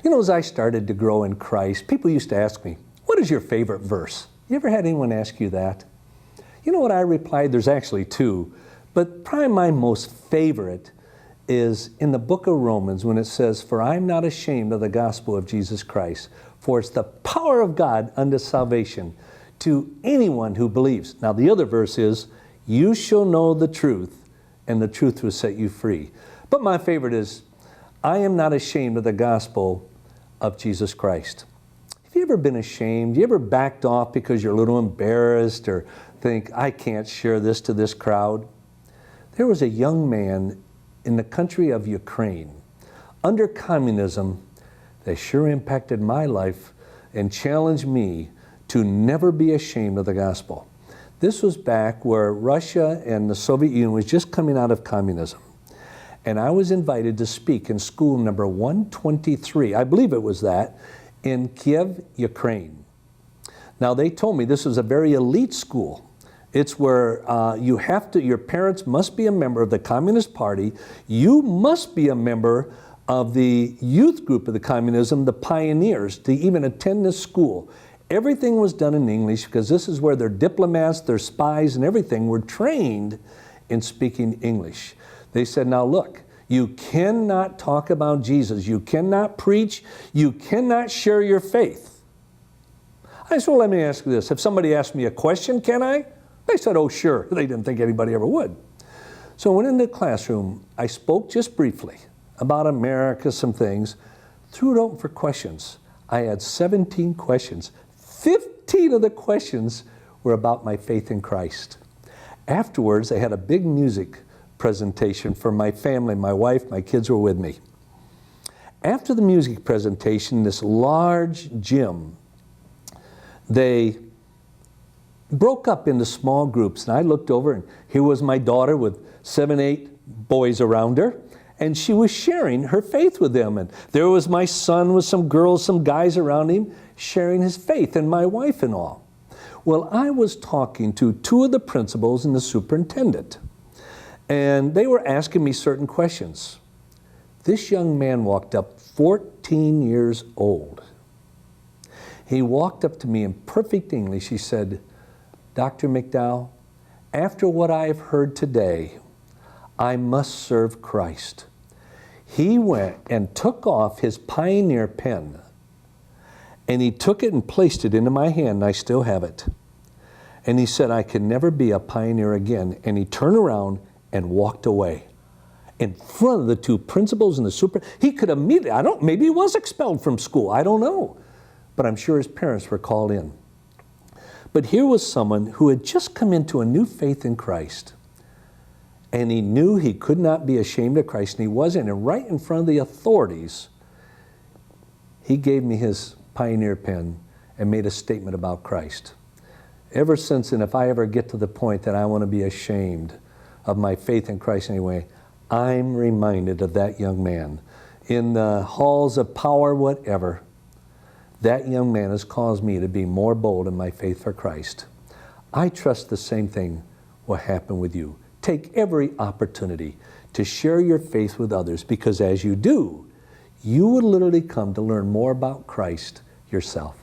You know, as I started to grow in Christ, people used to ask me, what is your favorite verse? You ever had anyone ask you that? You know what I replied? There's actually two, but probably my most favorite is in the book of Romans when it says, for I am not ashamed of the gospel of Jesus Christ, for it's the power of God unto salvation to anyone who believes. Now the other verse is, you shall know the truth, and the truth will set you free. But my favorite is, I am not ashamed of the gospel of Jesus Christ. Have you ever been ashamed? You ever backed off because you're a little embarrassed or think, I can't share this to this crowd? There was a young man in the country of Ukraine, under communism, that sure impacted my life and challenged me to never be ashamed of the gospel. This was back where Russia and the Soviet Union was just coming out of communism. And I was invited to speak in school number 123, I believe it was that, in Kiev, Ukraine. Now they told me this was a very elite school. It's where your parents must be a member of the Communist Party. You must be a member of the youth group of the communism, the pioneers, to even attend this school. Everything was done in English because this is where their diplomats, their spies, and everything were trained in speaking English. They said, now look, you cannot talk about Jesus. You cannot preach. You cannot share your faith. I said, well, let me ask you this. If somebody asked me a question, can I? They said, oh, sure. They didn't think anybody ever would. So I went into the classroom. I spoke just briefly about America, some things, threw it open for questions. I had 17 questions. 15 of the questions were about my faith in Christ. Afterwards, I had a big music presentation for my family, my wife, my kids were with me. After the music presentation, this large gym, they broke up into small groups, and I looked over, and here was my daughter with 7, 8 boys around her, and she was sharing her faith with them. And there was my son with some girls, some guys around him, sharing his faith, and my wife and all. Well, I was talking to 2 of the principals and the superintendent, and they were asking me certain questions. This young man walked up, 14 years old. He walked up to me in perfect English. He said, Dr. McDowell, after what I've heard today, I must serve Christ. He went and took off his pioneer pen, and he took it and placed it into my hand, and I still have it. And he said, I can never be a pioneer again. And he turned around and walked away in front of the 2 principals and the super. He could immediately, maybe he was expelled from school, I don't know. But I'm sure his parents were called in. But here was someone who had just come into a new faith in Christ. And he knew he could not be ashamed of Christ, and he wasn't. And right in front of the authorities, he gave me his pioneer pen and made a statement about Christ. Ever since then, if I ever get to the point that I want to be ashamed of my faith in Christ anyway, I'm reminded of that young man. In the halls of power, whatever, that young man has caused me to be more bold in my faith for Christ. I trust the same thing will happen with you. Take every opportunity to share your faith with others, because as you do, you will literally come to learn more about Christ yourself.